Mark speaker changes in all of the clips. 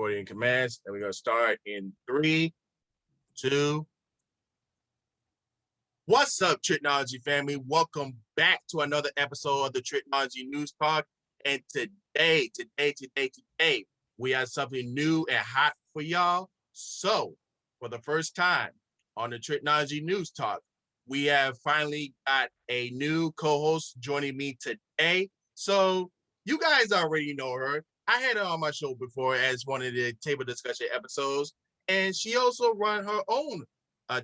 Speaker 1: recording commands, and we're gonna start in 3, 2. What's up, Tricology family? Welcome back to another episode of the Tricology News Talk. And today, we have something new and hot for y'all. So, for the first time on the Tricology News Talk, we have finally got a new co-host joining me today. So, you guys already know her. I had her on my show before as one of the table discussion episodes, and she also run her own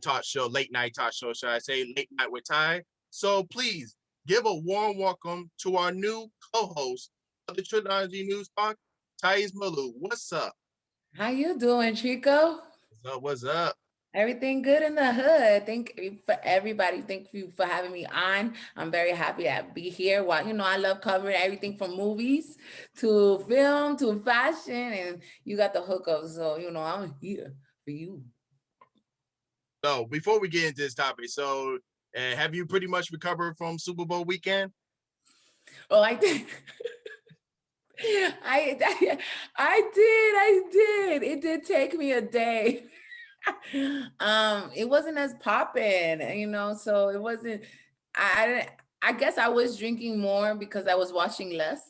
Speaker 1: talk show, late night talk show, should I say, Late Night with Ty. So please give a warm welcome to our new co-host of the Tricology News Talk, Thais Malu. What's up?
Speaker 2: How you doing, Chico?
Speaker 1: What's up? What's up?
Speaker 2: Everything good in the hood. Thank you for everybody. Thank you for having me on. I'm very happy to be here. Well, I love covering everything from movies to film to fashion, and you got the hookup. So, I'm here for you.
Speaker 1: So before we get into this topic, have you pretty much recovered from Super Bowl weekend?
Speaker 2: Oh, I did. I did. It did take me a day. It wasn't as popping, so it wasn't. I guess I was drinking more because I was watching less.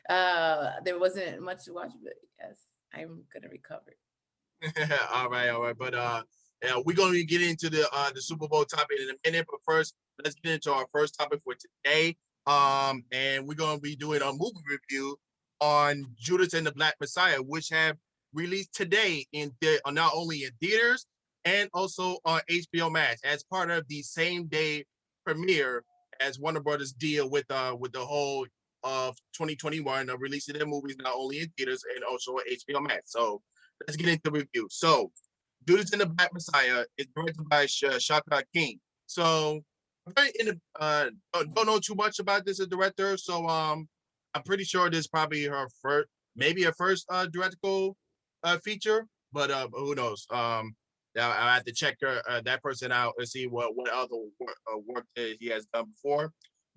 Speaker 2: There wasn't much to watch, but yes, I'm gonna recover.
Speaker 1: All right. But yeah, we're gonna get into the Super Bowl topic in a minute. But first, let's get into our first topic for today. And we're gonna be doing a movie review on Judas and the Black Messiah, which have released today not only in theaters and also on HBO Max as part of the same day premiere as Warner Brothers deal with the whole of 2021 of releasing their movies not only in theaters and also on HBO Max. So let's get into the review. So Judas and the Black Messiah is directed by Shaka King. So don't know too much about this director. So I'm pretty sure this is probably her first, maybe her first directorial feature, but who knows? I have to check that person out and see what other work that he has done before.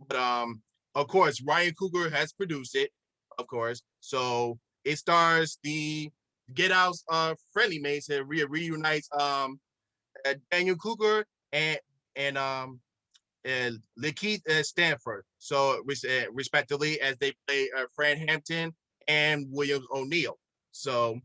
Speaker 1: But of course, Ryan Coogler has produced it, of course. So it stars the Get Out's friendly mates and reunites Daniel Coogler and Lakeith Stanford. So respectively, as they play Fran Hampton and William O'Neill. So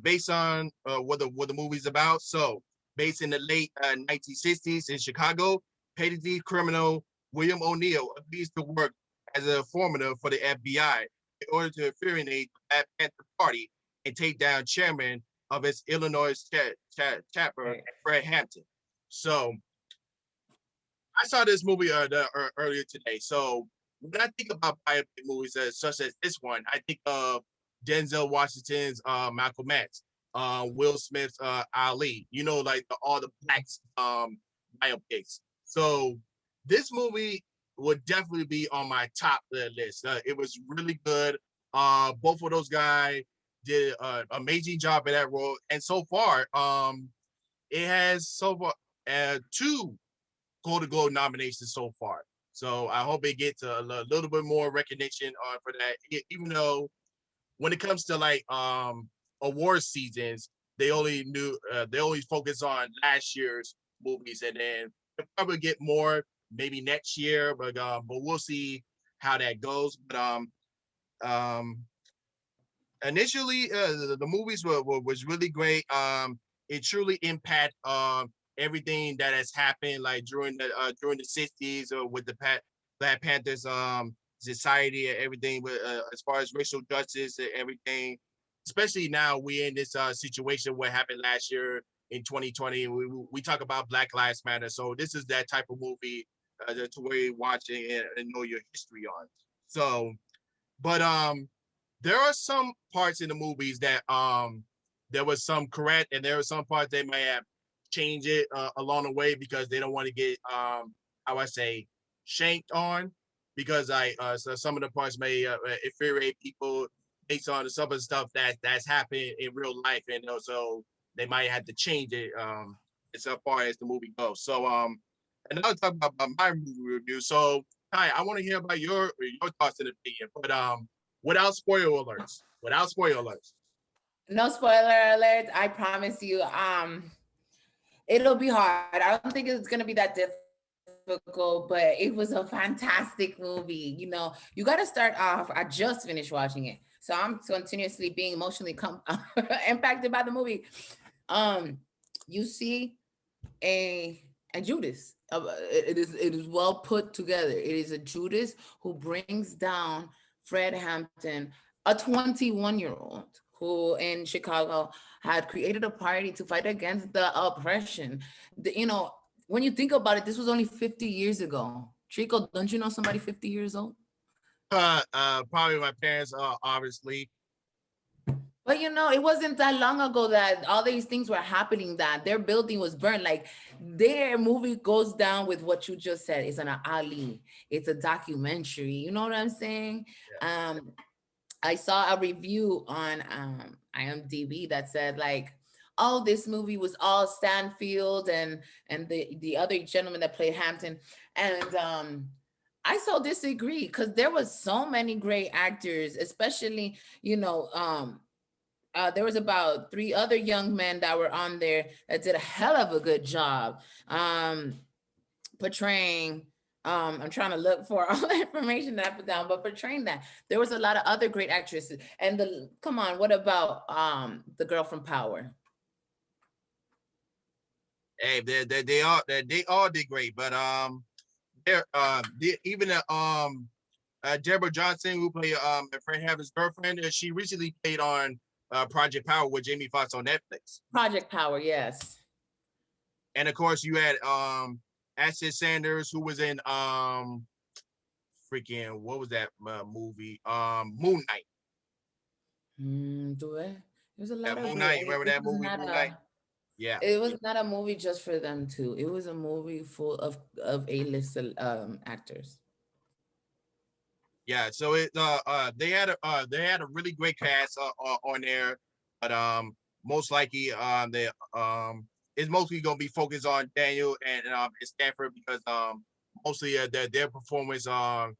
Speaker 1: based on what the movie's about. So based in the late 1960s in Chicago, petty criminal William O'Neill agrees to work as a informant for the FBI in order to infiltrate the Black Panther Party and take down chairman of its Illinois chapter, Fred Hampton. So I saw this movie earlier today. So when I think about biopic movies such as this one, I think of Denzel Washington's Malcolm X, Will Smith's Ali. Like all the blacks biopics. So this movie would definitely be on my top list. It was really good. Both of those guys did an amazing job in that role, and so far, it has two Golden Globe nominations so far. So I hope it gets a little bit more recognition for that. Even though when it comes to like award seasons, they only focus on last year's movies, and then they'll probably get more maybe next year. But we'll see how that goes. But um initially the movies was really great. It truly impact everything that has happened like during the 60s with the Black Panthers society and everything with as far as racial justice and everything. Especially now we're in this situation what happened last year in 2020. We talk about Black Lives Matter. So this is that type of movie to where you're watching and know your history on. So, but there are some parts in the movies that there was some correct, and there were some parts they may have changed it along the way because they don't want to get how I say shanked on because so some of the parts may infuriate people based on some of the stuff that's happened in real life, and also they might have to change it as far as the movie goes. So and I'll talk about my movie review. So Ty, I want to hear about your thoughts and opinion, but without spoiler alerts. Without spoiler alerts.
Speaker 2: No spoiler alert. I promise you. It'll be hard. I don't think it's gonna be that difficult, but it was a fantastic movie. You got to start off. I just finished watching it, so I'm continuously being emotionally impacted by the movie. Um, you see a Judas. It is well put together. It is a Judas who brings down Fred Hampton, a 21-year-old who in Chicago had created a party to fight against the oppression. When you think about it, this was only 50 years ago. Trico, don't you know somebody 50 years old?
Speaker 1: Probably my parents, obviously.
Speaker 2: But it wasn't that long ago that all these things were happening, that their building was burned. Like, their movie goes down with what you just said. It's an Ali. It's a documentary. You know what I'm saying?
Speaker 1: Yeah.
Speaker 2: Um, I saw a review on IMDb that said, like, oh, this movie was all Stanfield and the other gentleman that played Hampton. And I so disagree, because there was so many great actors, especially, there was about three other young men that were on there that did a hell of a good job portraying. I'm trying to look for all the information that I put down, but portraying that there was a lot of other great actresses. And come on, what about the girl from Power?
Speaker 1: Hey, they all did great, but even Deborah Johnson, who played Fred Hampton's girlfriend, she recently played on Project Power with Jamie Foxx on Netflix.
Speaker 2: Project Power, yes.
Speaker 1: And of course, you had Ashton Sanders, who was in freaking what was that movie? Moon Knight.
Speaker 2: Do it. There's a lot of
Speaker 1: Moon
Speaker 2: great.
Speaker 1: Knight. You remember
Speaker 2: It
Speaker 1: that
Speaker 2: was
Speaker 1: movie,
Speaker 2: not
Speaker 1: Moon Knight?
Speaker 2: a.
Speaker 1: Yeah.
Speaker 2: It was not a movie just for them too. It was a movie full of A-list actors.
Speaker 1: Yeah, so they had a really great cast on there, but most likely they it's mostly gonna be focused on Daniel and Stanford, because mostly their performance the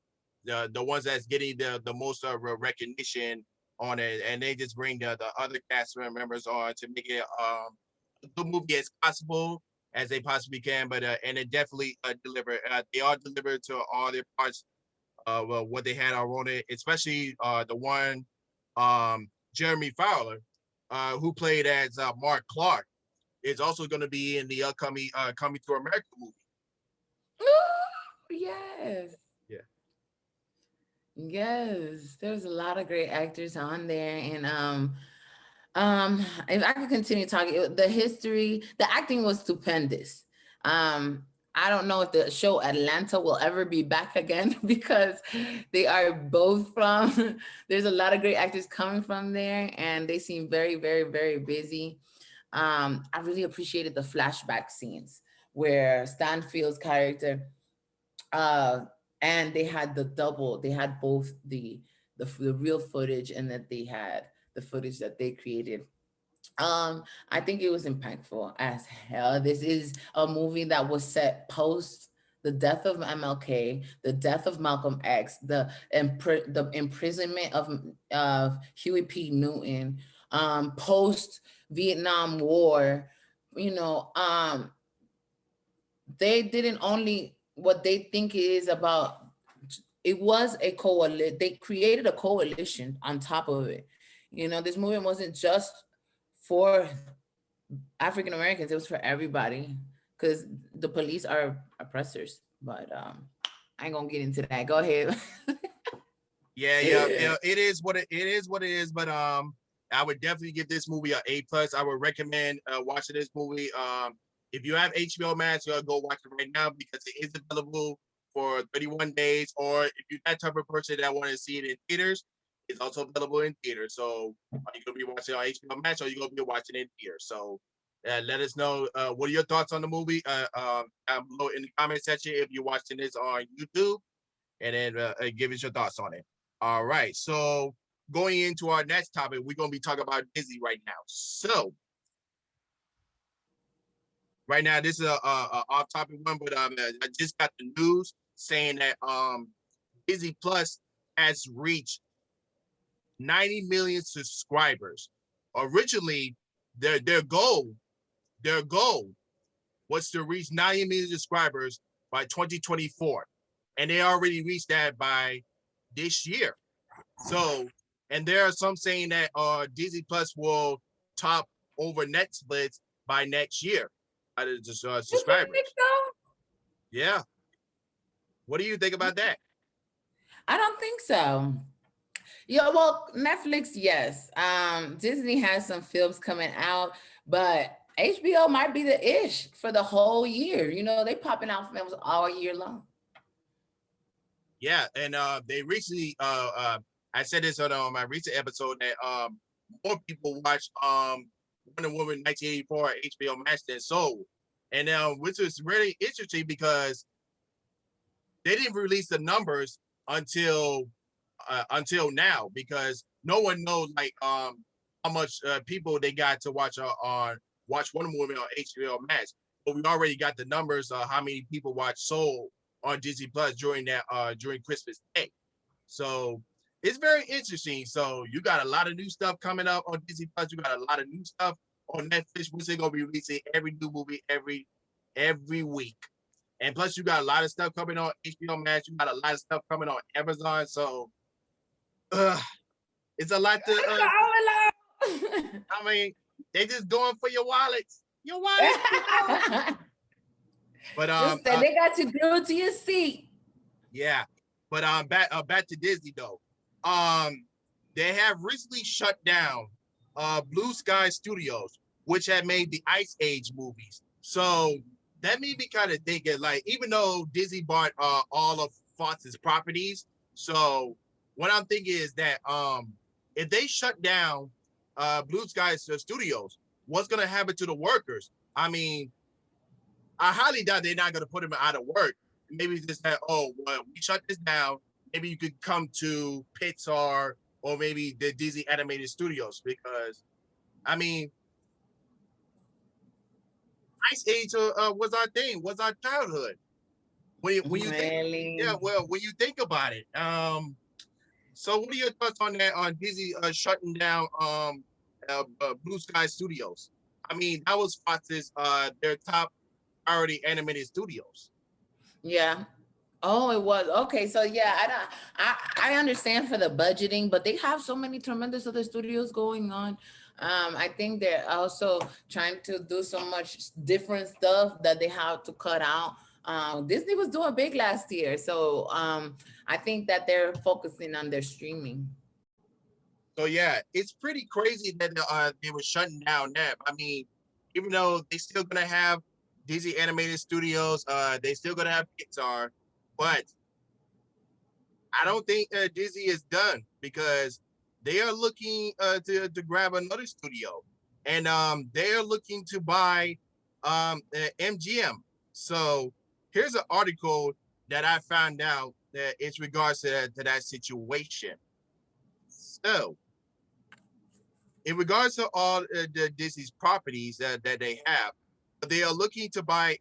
Speaker 1: ones that's getting the most recognition on it, and they just bring the other cast members on to make it a good movie as possible as they possibly can, but and it definitely deliver. They all delivered to all their parts what they had on it, especially the one Jeremy Fowler, who played as Mark Clark, is also going to be in the upcoming Coming to America movie.
Speaker 2: Yes.
Speaker 1: Yeah.
Speaker 2: Yes, there's a lot of great actors on there, and if I could continue talking, the history, the acting was stupendous. I don't know if the show Atlanta will ever be back again because they are both from. There's a lot of great actors coming from there, and they seem very, very, very busy. I really appreciated the flashback scenes where Stanfield's character uh and they had they had both the real footage, and that they had the footage that they created. I think it was impactful as hell. This is a movie that was set post the death of MLK, the death of Malcolm X, the imprisonment of Huey P. Newton, post Vietnam War. you know um they didn't only what they think it is about. It was a coalition. They created a coalition on top of it. This movement wasn't just for African Americans, it was for everybody, because the police are oppressors. But I ain't gonna get into that. Go ahead.
Speaker 1: Yeah. It is what it is. But I would definitely give this movie a A+. I would recommend watching this movie. If you have HBO Max, you gotta go watch it right now because it is available for 31 days. Or if you're that type of person that want to see it in theaters, it's also available in theaters. So are you gonna be watching on HBO Max, or are you gonna be watching it in theaters? So let us know what are your thoughts on the movie down below in the comment section if you're watching this on YouTube, and then give us your thoughts on it. All right. So going into our next topic, we're going to be talking about Disney right now. So right now, this is a off-topic one, but I just got the news saying that Disney Plus has reached 90 million subscribers. originally their goal was to reach 90 million subscribers by 2024, and they already reached that by this year. So, and there are some saying that Disney Plus will top over Netflix by next year.
Speaker 2: You think
Speaker 1: Subscribers.
Speaker 2: so?
Speaker 1: Yeah. What do you think about that?
Speaker 2: I don't think so. Yeah, well, Netflix, yes. Disney has some films coming out, but HBO might be the ish for the whole year. You know, they popping out films all year long.
Speaker 1: Yeah, and they recently I said this on my recent episode that more people watch Wonder Woman 1984 HBO Max than Soul, and which is really interesting because they didn't release the numbers until now, because no one knows like how much people they got to watch Wonder Woman on HBO Max, but we already got the numbers how many people watch Soul on Disney Plus during Christmas Day. So it's very interesting. So you got a lot of new stuff coming up on Disney Plus. You got a lot of new stuff on Netflix, which they're gonna be releasing every new movie every week. And plus, you got a lot of stuff coming on HBO Max. You got a lot of stuff coming on Amazon. So uh, it's a lot to. I mean, they just going for your wallets. Your wallets, people. But
Speaker 2: Just that they got you glued to your seat.
Speaker 1: yeah. But back to Disney though. Um, they have recently shut down Blue Sky Studios, which had made the Ice Age movies. So that made me kind of thinking, like, even though Disney bought all of Fox's properties, so what I'm thinking is that if they shut down Blue Sky Studios, what's gonna happen to the workers? I mean, I highly doubt they're not gonna put them out of work. Maybe just that, oh, well, we shut this down. Maybe you could come to Pixar or maybe the Disney Animated Studios, because I mean, Ice Age was our thing, was our childhood. When you think, yeah,
Speaker 2: Really?
Speaker 1: well, when you think about it, so what are your thoughts on that, on Disney shutting down Blue Sky Studios? I mean, that was Fox's their top priority animated studios.
Speaker 2: Yeah. Oh, it was. Okay. So yeah, I understand for the budgeting, but they have so many tremendous other studios going on. I think they're also trying to do so much different stuff that they have to cut out. Disney was doing big last year, so I think that they're focusing on their streaming.
Speaker 1: So yeah, it's pretty crazy that they were shutting down that. I mean, even though they still gonna have Disney Animated Studios, they still gonna have Pixar, but I don't think Disney is done, because they are looking to grab another studio, and they are looking to buy MGM. So here's an article that I found out that it's regards to that situation. So in regards to all the Disney's properties that they have, they are looking to buy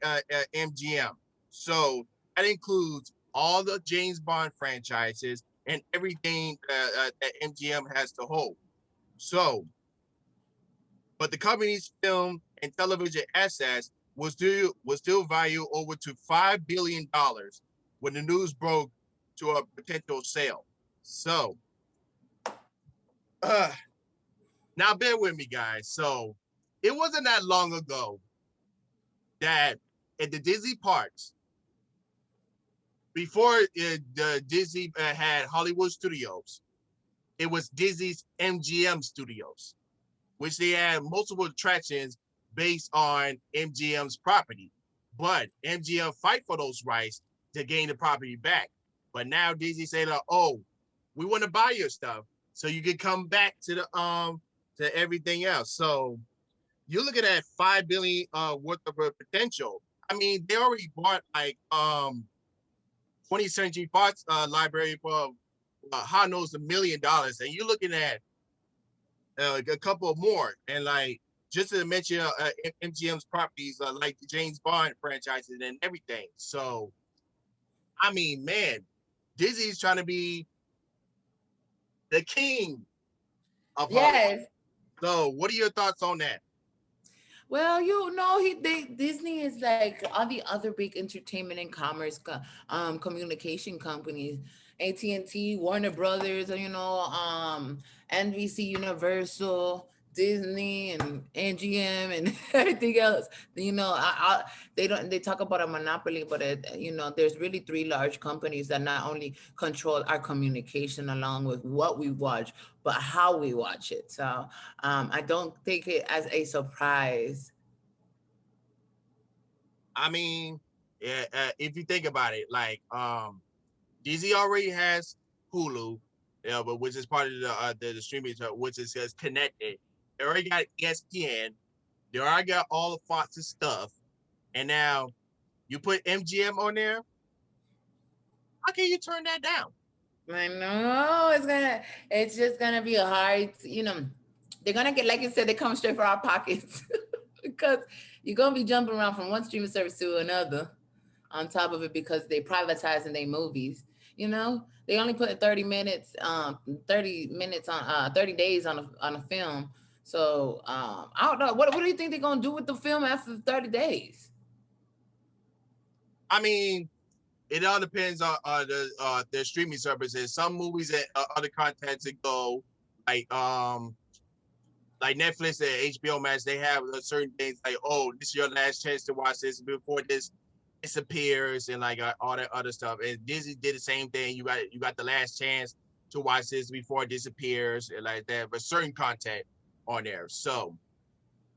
Speaker 1: MGM. So that includes all the James Bond franchises and everything that MGM has to hold. So, but the company's film and television assets was still valued over to $5 billion when the news broke to a potential sale. So, uh, now bear with me, guys. So, it wasn't that long ago that at the Disney parks, before the Disney had Hollywood Studios, it was Disney's MGM Studios, which they had multiple attractions based on MGM's property. But MGM fight for those rights to gain the property back. But now Disney said, "Oh, we want to buy your stuff, so you can come back to everything else." So you're looking at $5 billion worth of potential. I mean, they already bought like 20th Century Fox library for how knows $1 million, and you're looking at a couple more, and like just to mention MGM's properties like the James Bond franchises and everything. So I mean, man, Disney's trying to be the king of Hollywood.
Speaker 2: Yes.
Speaker 1: So, what are your thoughts on that?
Speaker 2: Well, Disney is like all the other big entertainment and commerce communication companies, AT&T, Warner Brothers, NBC Universal, Disney and NGM and everything else. They talk about a monopoly, but there's really three large companies that not only control our communication along with what we watch, but how we watch it. So I don't take it as a surprise.
Speaker 1: I mean, yeah, if you think about it, like Disney already has Hulu, but which is part of the streaming, which is connected. They already got ESPN. They already got all the Fox's stuff, and now you put MGM on there. How can you turn that down?
Speaker 2: I know it's just gonna be hard. They're gonna get, like you said, they come straight for our pockets because you're gonna be jumping around from one streaming service to another on top of it because they privatizing their movies. They only put 30 minutes on 30 days on a film. So I don't know. What do you think they're gonna do with the film after 30 days?
Speaker 1: I mean, it all depends on their streaming services. Some movies and other contents that go like like Netflix and HBO Max, they have certain things like, oh, this is your last chance to watch this before this disappears and like all that other stuff. And Disney did the same thing. You got the last chance to watch this before it disappears and like that, but certain content on there. So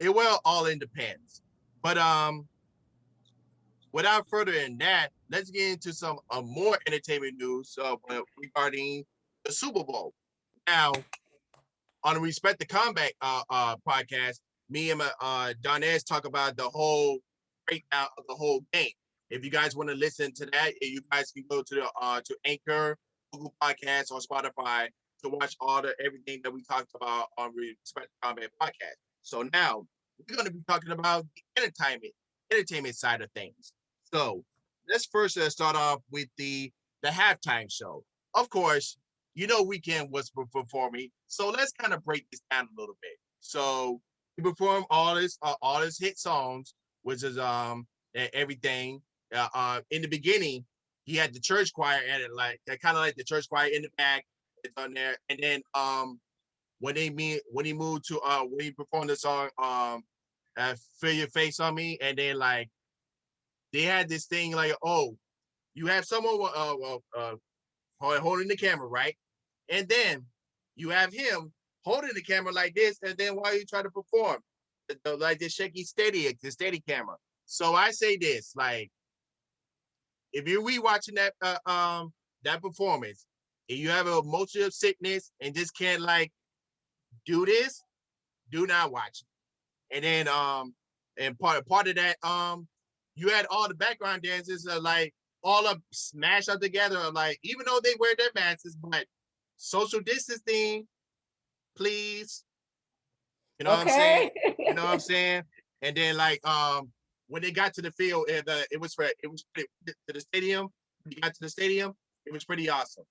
Speaker 1: it will all in depends. But without further than that, let's get into some more entertainment news regarding the Super Bowl. Now, on the Respect the Combat podcast, me and Donez talk about the whole breakdown of the whole game. If you guys want to listen to that, you guys can go to the to Anchor, Google Podcasts, or Spotify to watch all the everything that we talked about on Respect the Combat podcast. So now we're going to be talking about the entertainment side of things. So let's first start off with the halftime show. Of course, Weekend was performing. So let's kind of break this down a little bit. So he performed all his hit songs, which is everything. In the beginning, he had the church choir and it like kind of like the church choir in the back. It's on there, and then when he moved to when he performed the song "Feel Your Face on Me," and then like they had this thing like, oh, you have someone holding the camera, right? And then you have him holding the camera like this, and then while you try to perform, like the the steady camera. So I say this, like, if you're rewatching that performance, and you have a motion of sickness and just can't like do this, do not watch it. And then and part of that you had all the background dancers like all up smashed up together, like even though they wear their masks, but social distancing, please. You know what I'm saying?
Speaker 2: Okay.
Speaker 1: You know what I'm saying? And then like when they got to the field, it was to the stadium. When you got to the stadium, it was pretty awesome.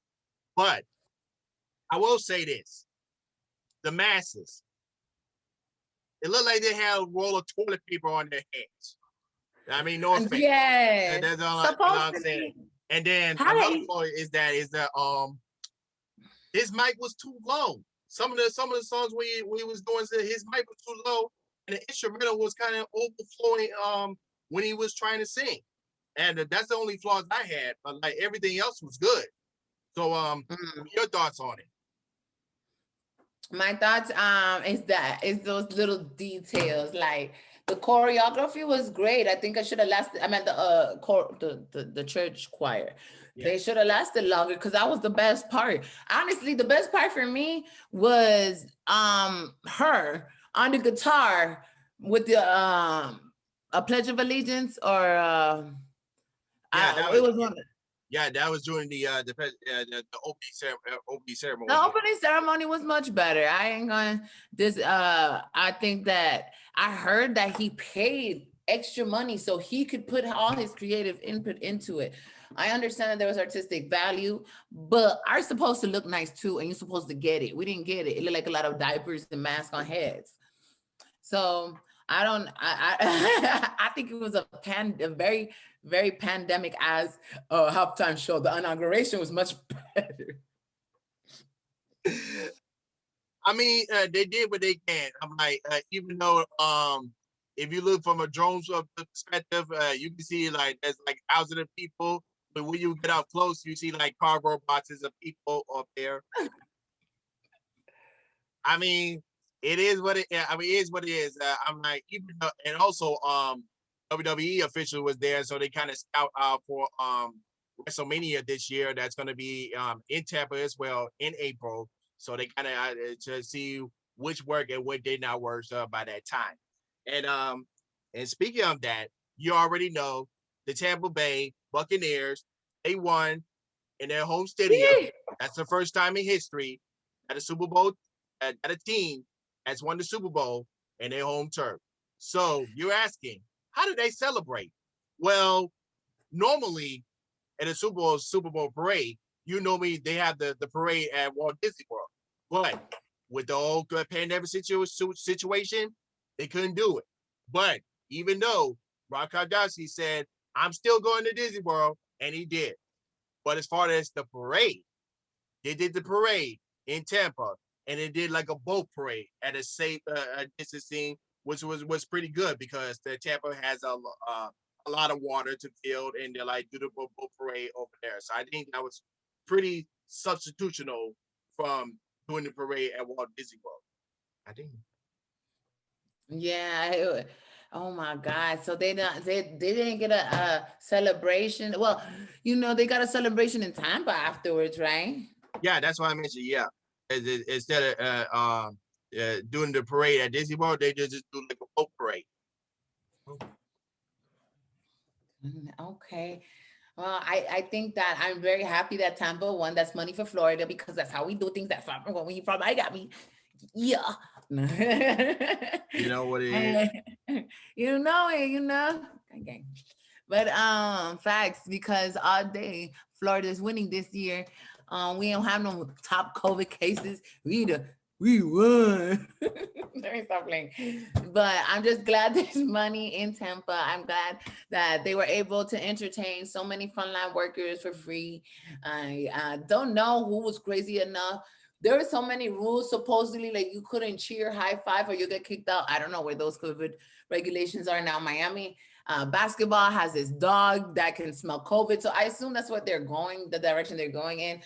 Speaker 1: But I will say this: the masses, it looked like they had a roll of toilet paper on their hands. I mean, no offense.
Speaker 2: Yes.
Speaker 1: That's all
Speaker 2: Supposed
Speaker 1: I'm
Speaker 2: to
Speaker 1: saying.
Speaker 2: be.
Speaker 1: And then
Speaker 2: How
Speaker 1: another
Speaker 2: they
Speaker 1: point is that his mic was too low. Some of the songs we was doing, his mic was too low, and the instrumental was kind of overflowing when he was trying to sing. And that's the only flaws I had. But like everything else was good. So
Speaker 2: Mm.
Speaker 1: your thoughts on it?
Speaker 2: My thoughts is those little details, like the choreography was great. I think I should have lasted. I meant the church choir. They
Speaker 1: Yes.
Speaker 2: should have lasted longer because that was the best part. Honestly, the best part for me was her on the guitar with the a Pledge of Allegiance, or
Speaker 1: Yeah, that
Speaker 2: it
Speaker 1: was
Speaker 2: was
Speaker 1: yeah,
Speaker 2: one.
Speaker 1: yeah, that was during the opening
Speaker 2: The
Speaker 1: ceremony.
Speaker 2: opening ceremony was much better. I ain't going this I think that I heard that he paid extra money so he could put all his creative input into it. I understand that there was artistic value, but are supposed to look nice too, and you're supposed to get it. We didn't get it. It looked like a lot of diapers and masks on heads. So I don't. I think it was a very very pandemic as a halftime show. The inauguration was much better.
Speaker 1: I mean, they did what they can. I'm like, even though if you look from a drone's perspective, you can see like there's like thousands of people, but when you get up close, you see like cardboard boxes of people up there. I mean, it is what it. I mean, it is what it is. I'm like, even though, and also, WWE official was there, so they kind of scout out for WrestleMania this year. That's going to be in Tampa as well in April. So they kind of to see which work and what did not work by that time. And speaking of that, you already know the Tampa Bay Buccaneers. They won in their home stadium. That's the first time in history that a Super Bowl that a team has won the Super Bowl in their home turf. So you're asking, how do they celebrate? Well, normally in a Super Bowl parade, you know me, they have the parade at Walt Disney World. But with the whole pandemic situation, they couldn't do it. But even though Rob Kardashian said, I'm still going to Disney World, and he did. But as far as the parade, they did the parade in Tampa, and they did like a boat parade at a safe distancing, which was pretty good because the Tampa has a lot of water to fill, and they're like do the boat parade over there. So I think that was pretty substitutional from doing the parade at Walt Disney World. I think.
Speaker 2: Yeah. Oh my God. So they didn't get a celebration. Well, they got a celebration in Tampa afterwards, right?
Speaker 1: Yeah, that's why I mentioned. Yeah, instead of doing the parade at Disney World, they just do like a boat parade.
Speaker 2: Okay. Well, I think that I'm very happy that Tampa won. That's money for Florida because that's how we do things. That's where we from. I got me. Yeah.
Speaker 1: You know what it is?
Speaker 2: You know it, Okay. But facts, because all day Florida is winning this year. We don't have no top COVID cases. We won. Let me stop playing. But I'm just glad there's money in Tampa. I'm glad that they were able to entertain so many frontline workers for free. I don't know who was crazy enough. There were so many rules, supposedly, like you couldn't cheer, high five, or you get kicked out. I don't know where those COVID regulations are now. Miami basketball has this dog that can smell COVID. So I assume that's what the direction they're going in.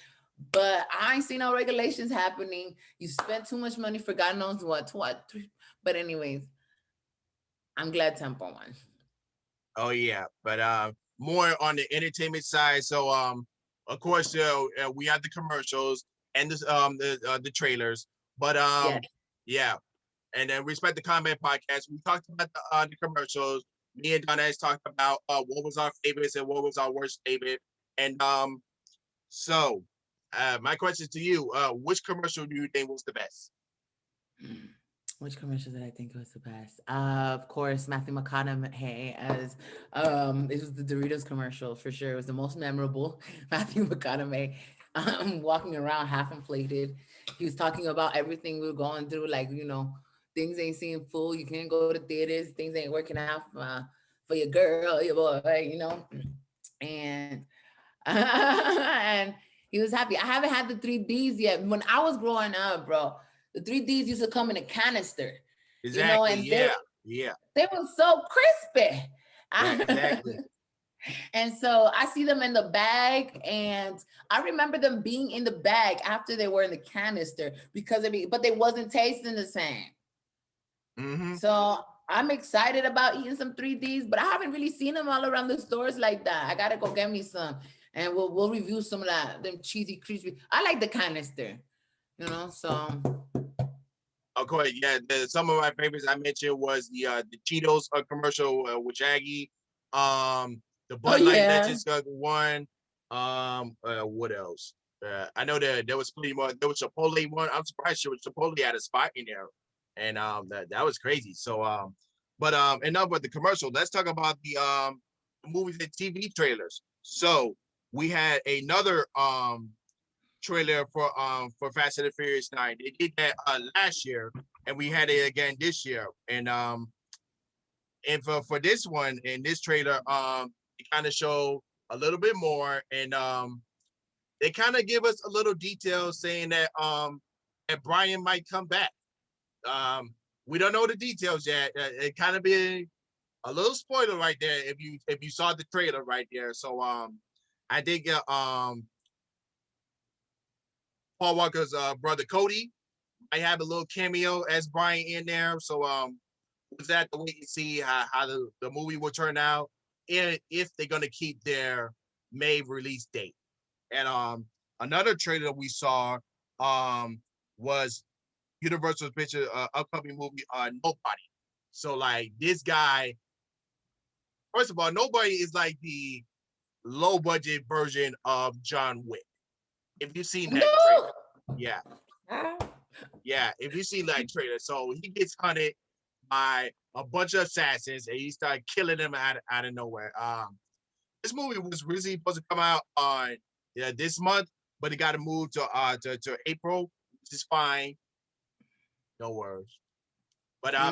Speaker 2: But I ain't see no regulations happening. You spent too much money for God knows what. But anyways, I'm glad Tampa won.
Speaker 1: Oh yeah, but more on the entertainment side. So of course, we have the commercials and the trailers. But
Speaker 2: Yeah.
Speaker 1: yeah, and then Respect the Comment podcast. We talked about the commercials. Me and Donna has talked about what was our favorites and what was our worst favorite. And so my question to you: which commercial do you think was the best?
Speaker 2: Which commercial did I think was the best? Of course, Matthew McConaughey as it was the Doritos commercial for sure. It was the most memorable. Matthew McConaughey walking around half inflated. He was talking about everything we were going through, like things ain't seeing full. You can't go to theaters. Things ain't working out for your girl, your boy, and and he was happy. I haven't had the 3Ds yet. When I was growing up, bro, the 3Ds used to come in a canister,
Speaker 1: Exactly.
Speaker 2: and
Speaker 1: Yeah. Yeah.
Speaker 2: they were so crispy.
Speaker 1: Exactly.
Speaker 2: And so I see them in the bag, and I remember them being in the bag after they were in the canister but they wasn't tasting the same.
Speaker 1: Mm-hmm.
Speaker 2: So I'm excited about eating some 3Ds, but I haven't really seen them all around the stores like that. I gotta go get me some, and we'll review some of them cheesy, crispy. I like the canister, So
Speaker 1: Of course, yeah. Some of my favorites I mentioned was the Cheetos commercial with Jaggy, the
Speaker 2: oh
Speaker 1: Bud Light
Speaker 2: yeah,
Speaker 1: Legends one. What else? I know there was pretty much there was Chipotle one. I'm surprised Chipotle had a spot in there, and that was crazy. So But enough with the commercial. Let's talk about the movies and TV trailers. So we had another trailer for Fast and the Furious 9. They did that last year, and we had it again this year. And for this one in this trailer, it kind of show a little bit more, and they kind of give us a little detail saying that Brian might come back. We don't know the details yet. It kind of be a little spoiler right there if you saw the trailer right there. So I think Paul Walker's brother Cody might have a little cameo as Brian in there. So was that the way to see how the movie will turn out, and if they're gonna keep their May release date. And another trailer we saw was Universal's picture upcoming movie Nobody. So like this guy, first of all, Nobody is like the low budget version of John Wick. If you've seen that trailer, yeah, yeah. If you've seen that trailer, so he gets hunted by a bunch of assassins and he started killing them out of nowhere. This movie was originally supposed to come out on this month, but it got to move to April, which is fine. No worries. But I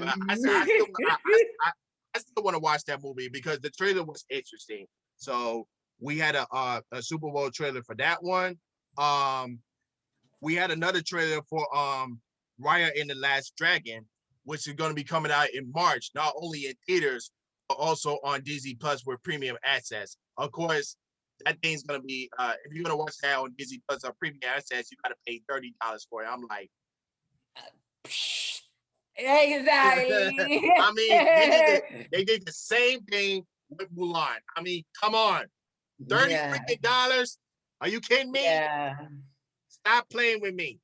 Speaker 1: still want to watch that movie because the trailer was interesting. So we had a Super Bowl trailer for that one. We had another trailer for Raya and the Last Dragon, which is going to be coming out in March, not only in theaters but also on Disney Plus with premium access. Of course, that thing's going to be if you're going to watch that on Disney Plus or premium access, you got to pay $30 for it. I'm like,
Speaker 2: exactly.
Speaker 1: I mean, they did the same thing with Mulan. I mean, come on, $30 freaking dollars? Are you kidding me?
Speaker 2: Yeah.
Speaker 1: Stop playing with me.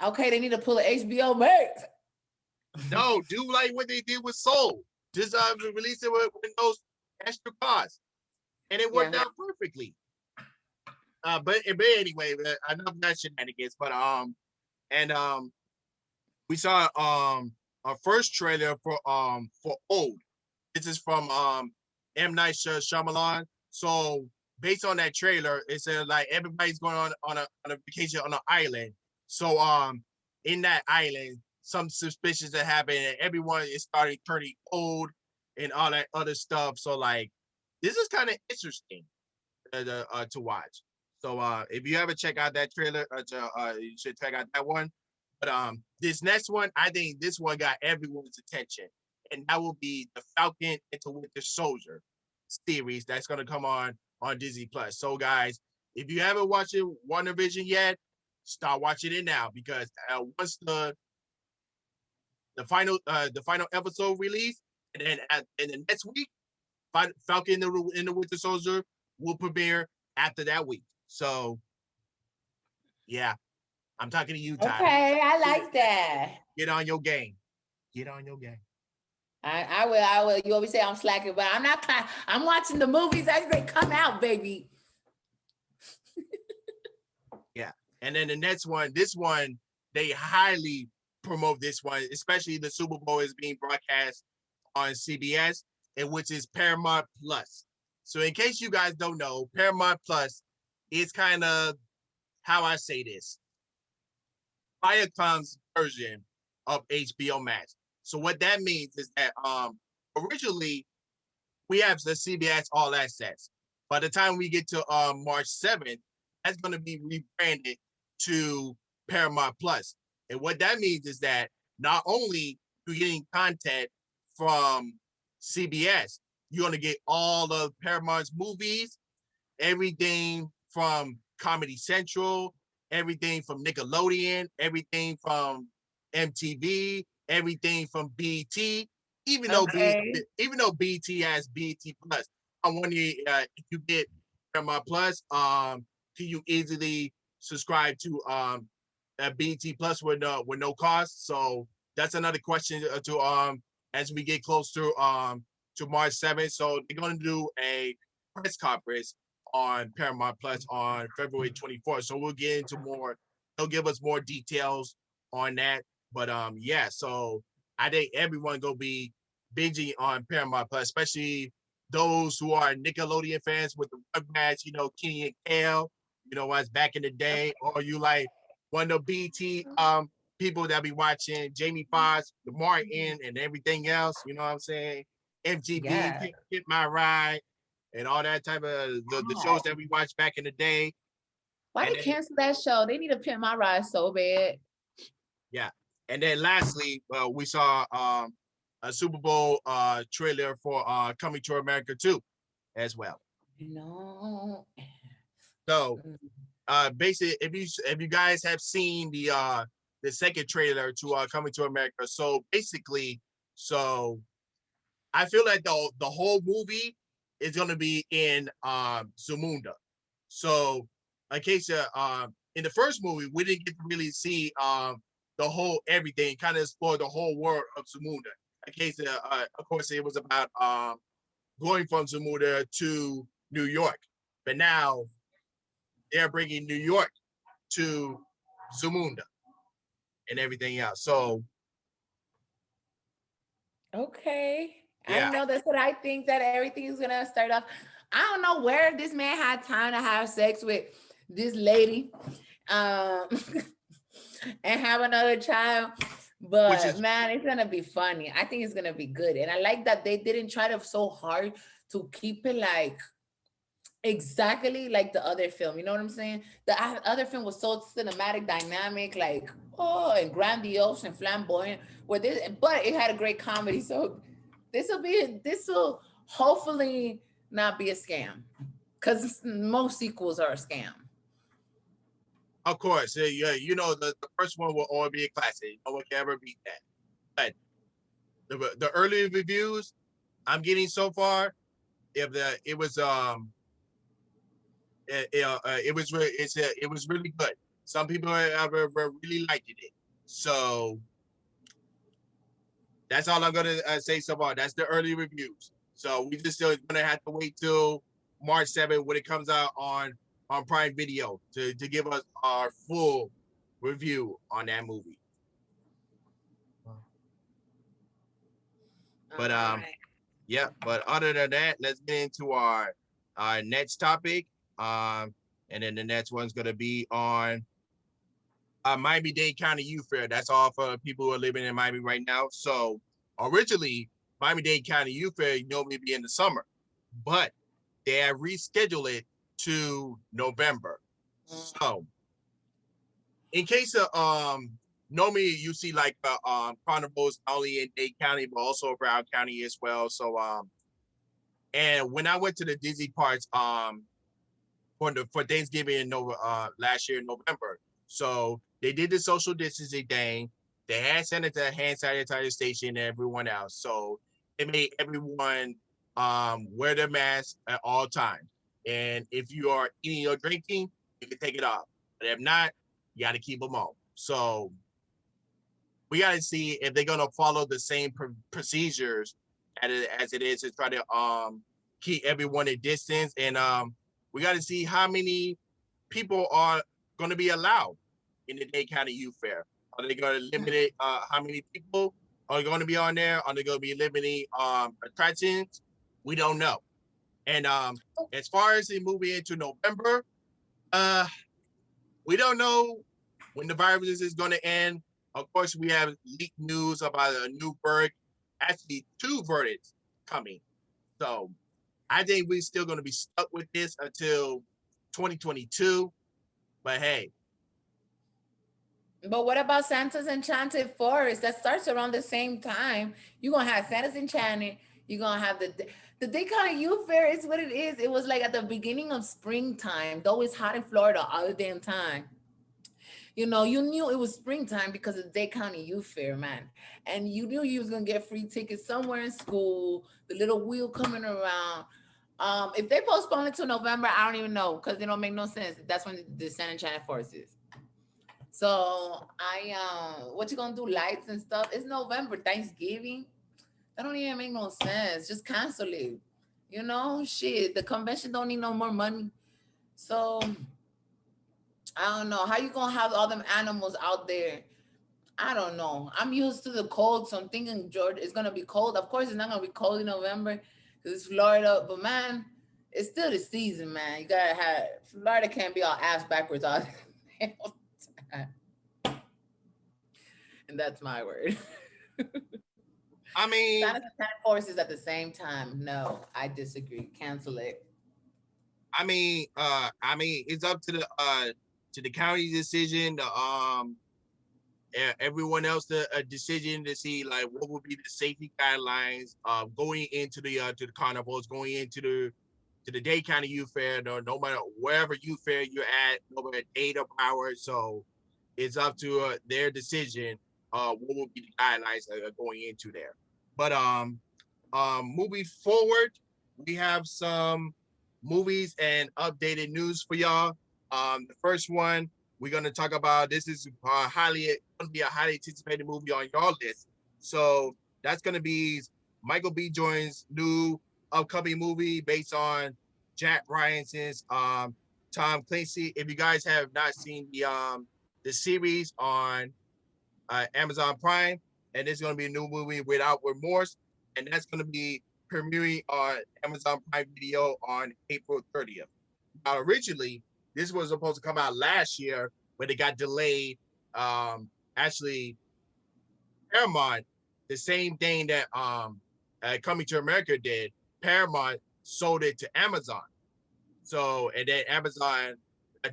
Speaker 2: Okay, they need to pull an HBO Max.
Speaker 1: No, do like what they did with Soul. Just release it with those extra costs, and it worked out perfectly. But anyway, enough of that shenanigans. But we saw our first trailer for Old. This is from M. Night Shyamalan. So based on that trailer, it says like everybody's going on a vacation on an island. So in that island, some suspicions that happen, and everyone is starting turning old and all that other stuff. So like this is kind of interesting to watch. So if you ever check out that trailer, you should check out that one. But this next one, I think this one got everyone's attention, and that will be the Falcon and the Winter Soldier series that's going to come on Disney Plus. So guys, if you haven't watched it, WandaVision yet, start watching it now because once the final episode release, and then in the next week, Falcon and the Winter Soldier will premiere after that week. So yeah, I'm talking to you, Ty.
Speaker 2: Okay, I like that.
Speaker 1: Get on your game. Get on your game.
Speaker 2: I will. You always say I'm slacking, but I'm not. I'm watching the movies as they come out, baby.
Speaker 1: Yeah, and then the next one, this one, they highly promote this one, especially the Super Bowl is being broadcast on CBS, and which is Paramount Plus. So in case you guys don't know, Paramount Plus is kind of how I say this, Viacom's version of HBO Max. So what that means is that originally we have the CBS All Access. By the time we get to March 7th, that's going to be rebranded to Paramount Plus. And what that means is that not only you're getting content from CBS, you're going to get all of Paramount's movies, everything from Comedy Central, everything from Nickelodeon, everything from MTV, everything from BT, even though BT has BT Plus. I wonder if you get Paramount Plus, can you easily subscribe to BT Plus with no cost? So that's another question to as we get close to March 7th. So they're gonna do a press conference on Paramount Plus on February 24th. So we'll get into more. They'll give us more details on that. But yeah, so I think everyone gonna be binging on Paramount Plus, especially those who are Nickelodeon fans with the Rugrats, Kenny and Kale, was back in the day, or you like one of the BT people that be watching Jamie Foxx, the Martin, and everything else. You know what I'm saying? MGB,
Speaker 2: Yeah.
Speaker 1: Hit My Ride, and all that type of the shows that we watched back in the day.
Speaker 2: Why
Speaker 1: And
Speaker 2: they
Speaker 1: then
Speaker 2: cancel that show? They need to Pimp My Ride so bad.
Speaker 1: yeah, and then lastly, we saw a Super Bowl trailer for Coming to America 2 as well.
Speaker 2: No.
Speaker 1: So basically, if you guys have seen the second trailer to Coming to America, so basically, so I feel like the whole movie is gonna be in Zamunda. So in case in the first movie we didn't get to really see the whole everything, kind of explore the whole world of Zamunda. In case of course it was about going from Zamunda to New York, but now they're bringing New York to Zamunda and everything else. So
Speaker 2: Okay. I
Speaker 1: yeah,
Speaker 2: know that's what I think, that everything is gonna start off. I don't know where this man had time to have sex with this lady, um, and have another child.
Speaker 1: which
Speaker 2: But
Speaker 1: is
Speaker 2: man, it's gonna be funny. I think it's gonna be good, and I like that they didn't try to so hard to keep it like exactly like the other film. You know what I'm saying? The other film was so cinematic, dynamic, like oh, and grandiose and flamboyant. With this, but it had a great comedy. So this will hopefully not be a scam, because most sequels are a scam.
Speaker 1: of course, yeah, the first one will always be a classic. No one can ever beat that. But the early reviews I'm getting so far, if the it was really good. Some people really liked it. So that's all I'm gonna say so far. That's the early reviews. So we just still gonna have to wait till March 7th when it comes out on Prime Video to give us our full review on that movie. But
Speaker 2: All right.
Speaker 1: yeah. But other than that, let's get into our next topic. Um, and then the next one's gonna be on Miami-Dade County Youth Fair. That's all for people who are living in Miami right now. So originally, Miami-Dade County Youth Fair normally be in the summer, but they have rescheduled it to November. So in case of normally you see like carnivals not only in Dade County but also Brown County as well. So and when I went to the Disney parks for Thanksgiving in last year in November. So they did the social distancing thing. They had sanitizer, hand sanitizer station and everyone else. So it made everyone wear their mask at all times. And if you are eating or drinking, you can take it off. But if not, you got to keep them on. So we got to see if they're gonna follow the same procedures as it is to try to keep everyone at distance, and we got to see how many people are going to be allowed in the Dade County Youth Fair. Are they going to limit it? How many people are going to be on there? Are they going to be limiting attractions? We don't know. And as far as the movie into November, uh, we don't know when the virus is going to end. Of course, we have leaked news about a new verdict, actually two verdicts coming. So I think we're still going to be stuck with this until 2022. But hey,
Speaker 2: But what about Santa's Enchanted Forest? That starts around the same time. You're gonna have Santa's Enchanted. You're gonna have the Dade County Youth Fair is what it is. It was like at the beginning of springtime, though it's hot in Florida all the damn time. You know, you knew it was springtime because of the Dade County Youth Fair, man. And you knew you was gonna get free tickets somewhere in school, the little wheel coming around. If they postpone it to November, I don't even know because they don't make no sense. That's when the San Enchanted Forest is. So I what you gonna do? Lights and stuff. It's November, Thanksgiving. That don't even make no sense. Just cancel it. You know, shit. The convention don't need no more money. So I don't know how you gonna have all them animals out there. I don't know. I'm used to the cold, so I'm thinking Georgia is gonna be cold. Of course, it's not gonna be cold in November because it's Florida. But man, it's still the season, man. You gotta have Florida can't be all ass backwards all the time. And that's my word.
Speaker 1: I
Speaker 2: Sonic
Speaker 1: mean,
Speaker 2: and Tan Forces at the same time. No, I disagree. Cancel it.
Speaker 1: it's up to the county decision, everyone else the decision to see like what would be the safety guidelines going into the carnivals, going into the Dade County Youth Fair, no matter wherever youth fair you're at, no matter date or power. So it's up to their decision what will be the guidelines going into there. But moving forward, we have some movies and updated news for y'all. The first one we're gonna talk about, this is highly gonna be a highly anticipated movie on your list. So that's gonna be Michael B. Jordan's new upcoming movie based on Jack Ryan's Tom Clancy. If you guys have not seen the series on Amazon Prime, and it's going to be a new movie without remorse, and that's going to be premiering on Amazon Prime Video on April 30th. Now, originally, this was supposed to come out last year, but it got delayed. Actually, Paramount, the same thing that Coming to America did, Paramount sold it to Amazon. So, and then Amazon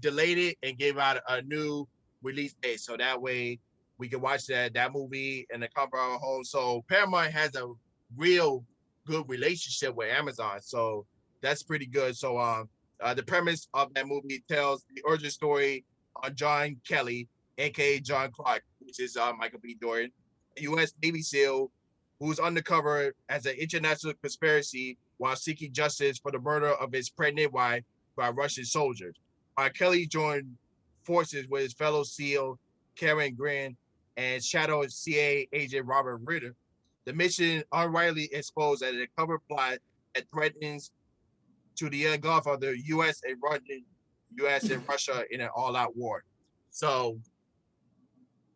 Speaker 1: delayed it and gave out a new release date. So that way we can watch that movie in the comfort of our home. So Paramount has a real good relationship with Amazon. So that's pretty good. So the premise of that movie tells the origin story on John Kelly, aka John Clark, which is Michael B. Jordan, a U.S. Navy SEAL who's undercover as an international conspiracy while seeking justice for the murder of his pregnant wife by Russian soldiers. Kelly joined forces with his fellow SEAL Karen Grin and Shadow CA agent Robert Ritter. The mission unrightly exposed as a cover plot that threatens to the engulf of the U.S. and Russia in an all-out war. So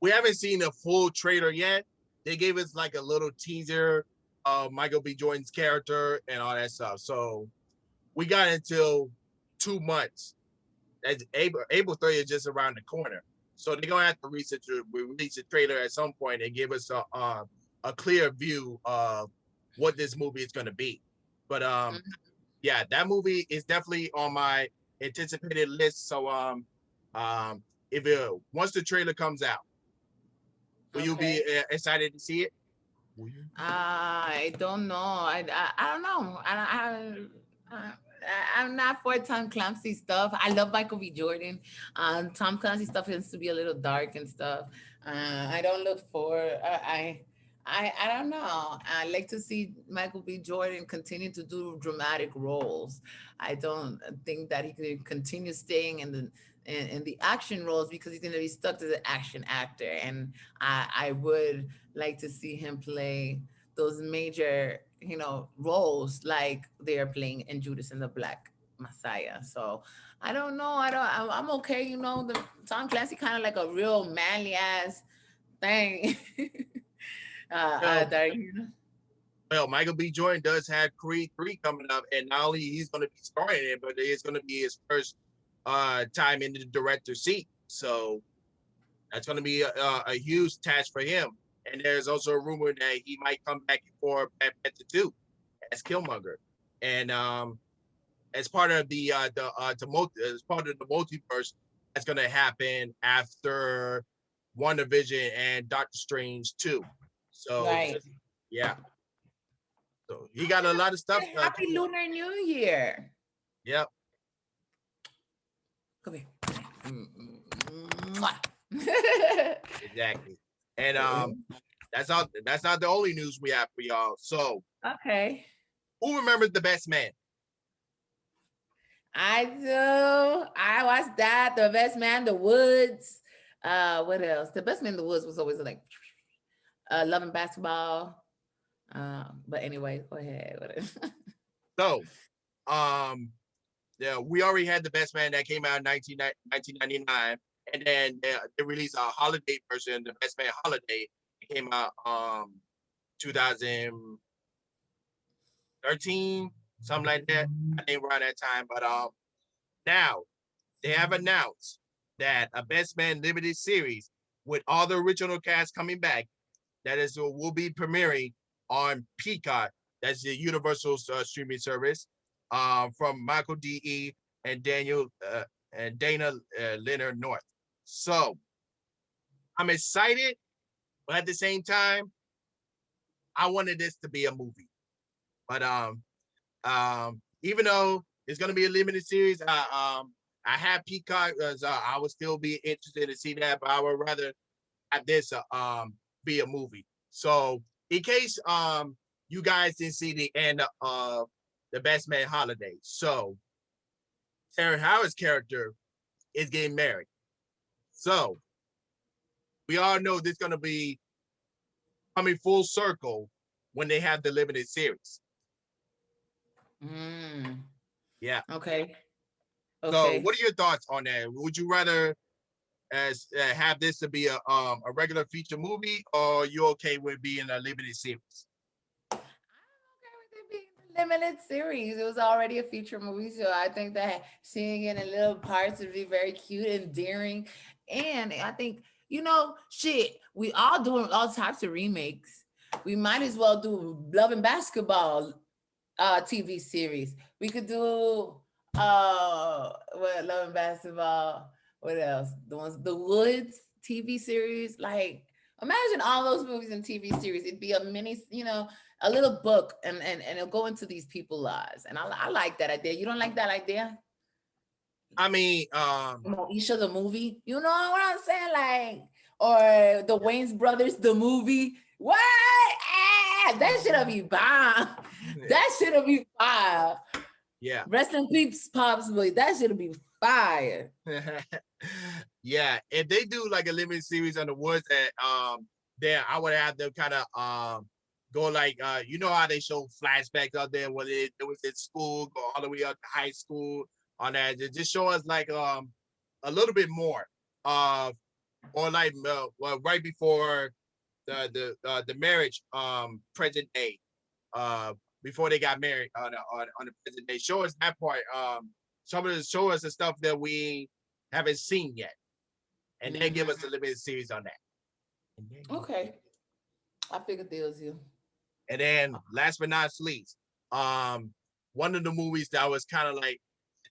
Speaker 1: we haven't seen a full trailer yet. They gave us like a little teaser of Michael B. Jordan's character and all that stuff. So we got until 2 months. As April 30th is just around the corner. So they're gonna have to release a trailer at some point and give us a clear view of what this movie is gonna be. But yeah, that movie is definitely on my anticipated list. So if once the trailer comes out, will you be
Speaker 2: Okay.
Speaker 1: excited to see it?
Speaker 2: I don't know. I don't know. I'm not for Tom Clancy stuff. I love Michael B. Jordan. Tom Clancy stuff tends to be a little dark and stuff. I don't look for. I don't know. I like to see Michael B. Jordan continue to do dramatic roles. I don't think that he could continue staying in the action roles because he's going to be stuck to the action actor. And I would like to see him play those major, roles like they are playing in Judas and the Black Messiah. So I don't know. I'm okay. The Tom Clancy kind of like a real manly ass thing.
Speaker 1: Well,
Speaker 2: that,
Speaker 1: well, Michael B. Jordan does have Creed 3 coming up, and not only he's going to be starring it, but it's going to be his first time in the director's seat. So that's going to be a huge task for him. And there's also a rumor that he might come back for Black Panther 2 as Killmonger. And as part of as part of the multiverse that's going to happen after WandaVision and Doctor Strange 2. So
Speaker 2: right.
Speaker 1: yeah, so he got a lot of stuff
Speaker 2: Happy
Speaker 1: coming up.
Speaker 2: Lunar New Year.
Speaker 1: Yep,
Speaker 2: Come here. Mwah.
Speaker 1: exactly. And that's not the only news we have for y'all. So
Speaker 2: Okay.
Speaker 1: who remembers The Best Man?
Speaker 2: I do. I watched that. The Best Man, The Woods. What else? The Best Man, The Woods was always like Love and Basketball. But anyway, go ahead.
Speaker 1: So yeah, we already had The Best Man that came out in 1999, and then they released a holiday version, the Best Man Holiday. It came out 2013, something like that. I think around that time. But now they have announced that a Best Man limited series with all the original cast coming back, that is will be premiering on Peacock. That's the Universal streaming service. From Michael D.E. and Dana Leonard North. So I'm excited, but at the same time, I wanted this to be a movie. But even though it's gonna be a limited series, I have Peacock, so I would still be interested to see that, but I would rather have this be a movie. So in case you guys didn't see the end of the Best Man Holiday, so Terrence Howard's character is getting married. So we all know this is gonna be coming full circle when they have the limited series. Yeah.
Speaker 2: Okay.
Speaker 1: So
Speaker 2: Okay.
Speaker 1: what are your thoughts on that? Would you rather as have this to be a regular feature movie, or you okay with being a limited series?
Speaker 2: I'm okay with it being a limited series. It was already a feature movie, so I think that seeing it in little parts would be very cute, endearing, and I think shit. We all doing all types of remakes. We might as well do Love and Basketball TV series. We could do what Love and Basketball. What else? The Woods TV series. Like imagine all those movies and TV series. It'd be a mini, a little book, and it'll go into these people's lives. And I like that idea. You don't like that idea?
Speaker 1: I mean,
Speaker 2: Each of the movie. You know what I'm saying? Like, or the Wayne's Brothers, the movie. What? That should be bomb. That should be fire.
Speaker 1: Yeah.
Speaker 2: Rest in peace, Pops Boy. That should be fire.
Speaker 1: Yeah. If they do like a limited series on the Woods, that then I would have them kind of go like you know how they show flashbacks out there when it was in school, go all the way up to high school on that. Just show us like a little bit more or like well, right before the marriage present day before they got married on the present day. Show us that part. Show us the stuff that we haven't seen yet, and then give us a limited series on that.
Speaker 2: Okay, I figured there was you.
Speaker 1: And then last but not least, one of the movies that was kind of like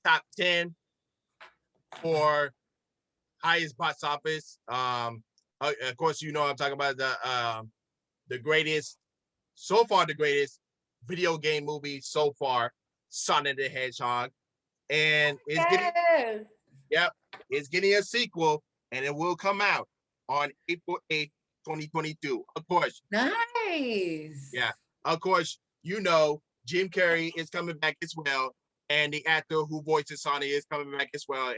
Speaker 1: top 10 for highest box office. Of course, you know I'm talking about the greatest, so far the greatest video game movie so far, Sonic the Hedgehog, and it's getting a sequel, and it will come out on April 8th, 2022. Of course.
Speaker 2: Nice.
Speaker 1: Yeah. Of course, Jim Carrey is coming back as well, and the actor who voices Sonic is coming back as well,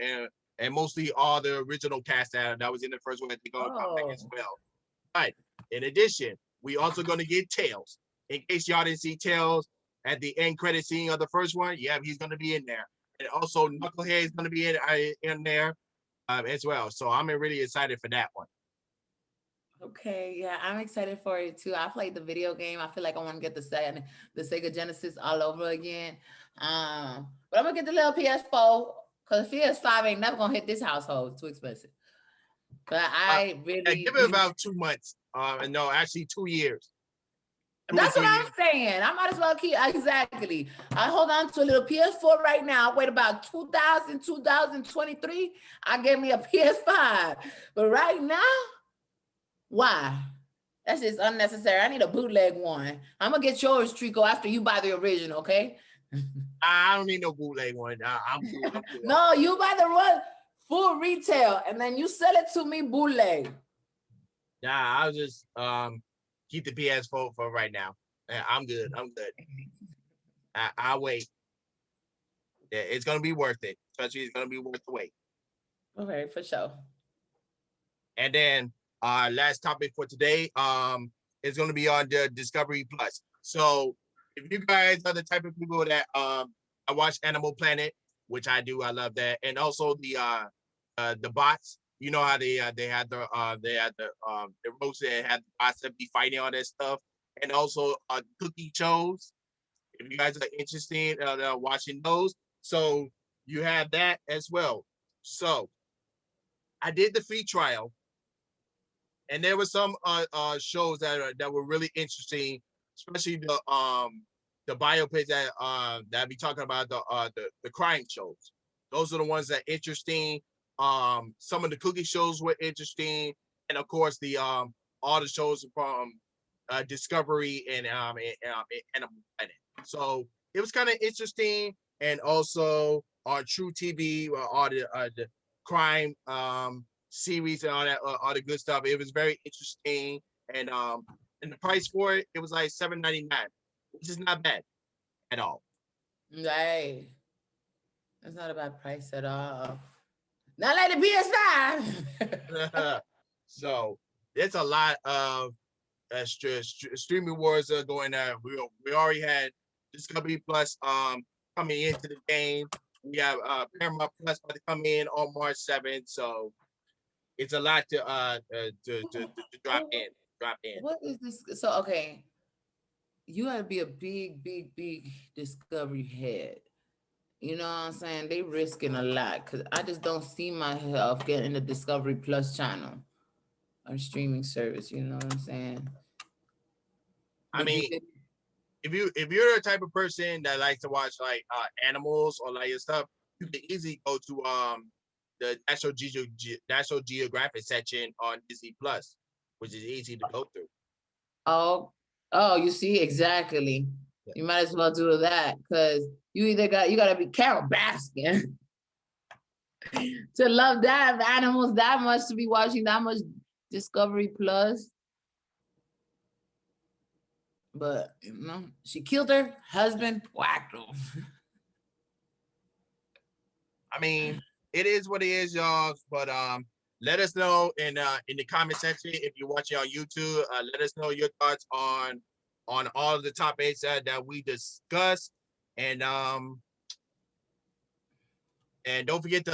Speaker 1: and mostly all the original cast that was in the first one, they're gonna come back as well. But in addition, we also gonna get Tails. In case y'all didn't see Tails at the end credit scene of the first one, yeah, he's gonna be in there, and also Knucklehead is gonna be in there as well. So I'm really excited for that one.
Speaker 2: Okay, yeah, I'm excited for it too. I played the video game. I feel like I want to get the Sega Genesis all over again. But I'm gonna get the little PS4 because PS5 ain't never gonna hit this household. It's too expensive. But I really
Speaker 1: give it about 2 months. No, actually 2 years.
Speaker 2: That's what I'm saying. I might as well keep exactly. I hold on to a little PS4 right now. Wait about 2023. I get me a PS5. But right now, why? That's just unnecessary. I need a bootleg one. I'm gonna get yours, Trico, after you buy the original, okay?
Speaker 1: I don't need no bootleg one. I'm cool.
Speaker 2: No, you buy the one full retail, and then you sell it to me bootleg.
Speaker 1: Nah, I'll just keep the PS4 for right now. I'm good. I'll wait. Yeah, it's gonna be worth it. Especially it's gonna be worth the wait.
Speaker 2: Okay, for sure.
Speaker 1: And then our last topic for today is going to be on the Discovery Plus. So if you guys are the type of people that I watch Animal Planet, which I do, I love that, and also the bots, you know how they had the roast that had the concept be fighting all that stuff, and also cooking shows. If you guys are interested watching those, so you have that as well. So I did the free trial, and there were some shows that were really interesting, especially the biopics that I be talking about, the crime shows. Those are the ones that are interesting. Some of the cooking shows were interesting, and of course the all the shows from Discovery and Animal Planet. So it was kind of interesting, and also on True TV, all the crime series and all the good stuff. It was very interesting, and the price for it was like $7.99, which is not bad at all.
Speaker 2: Right. That's not a bad price at all. Not like the PS5.
Speaker 1: So it's a lot of streaming wars going on. We already had Discovery Plus coming into the game. We have Paramount Plus about to come in on March 7th. So it's a lot to drop in. Drop in.
Speaker 2: What is this? So okay, you gotta be a big, big, big Discovery head. You know what I'm saying? They risking a lot because I just don't see myself getting the Discovery Plus channel or streaming service. You know what I'm saying?
Speaker 1: I
Speaker 2: But you
Speaker 1: mean,
Speaker 2: did.
Speaker 1: if you're the type of person that likes to watch like animals or like your stuff, you can easily go to the National Geographic section on Disney Plus, which is easy to go through.
Speaker 2: Oh, oh, you see exactly.
Speaker 1: Yeah.
Speaker 2: You might as well do that because you gotta be Carol Baskin to love that animals that much, to be watching that much Discovery Plus. But you know, she killed her husband, whacked him.
Speaker 1: I mean, it is what it is, y'all. But let us know in the comment section if you're watching on YouTube. Let us know your thoughts on all of the topics that we discussed, and don't forget to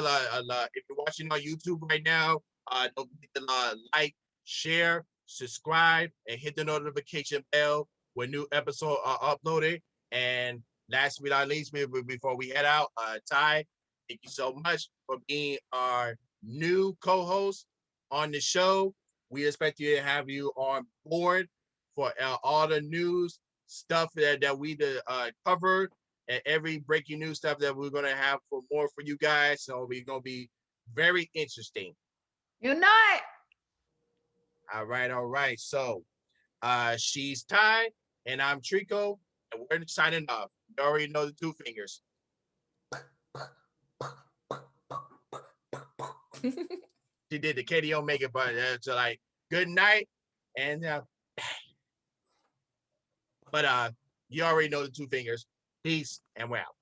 Speaker 1: if you're watching on YouTube right now, don't forget to like, share, subscribe, and hit the notification bell when new episodes are uploaded. And last but not least, before we head out, Ty, thank you so much for being our new co-host on the show. We expect you to have you on board for all the news stuff that we covered, and every breaking news stuff that we're gonna have for more for you guys. So we're gonna be very interesting.
Speaker 2: You know it.
Speaker 1: All right, all right. So she's Ty and I'm Trico, and we're signing off. You already know the two fingers. She did the Katie Omega, but it's like good night, and but you already know the two fingers. Peace, and we're out.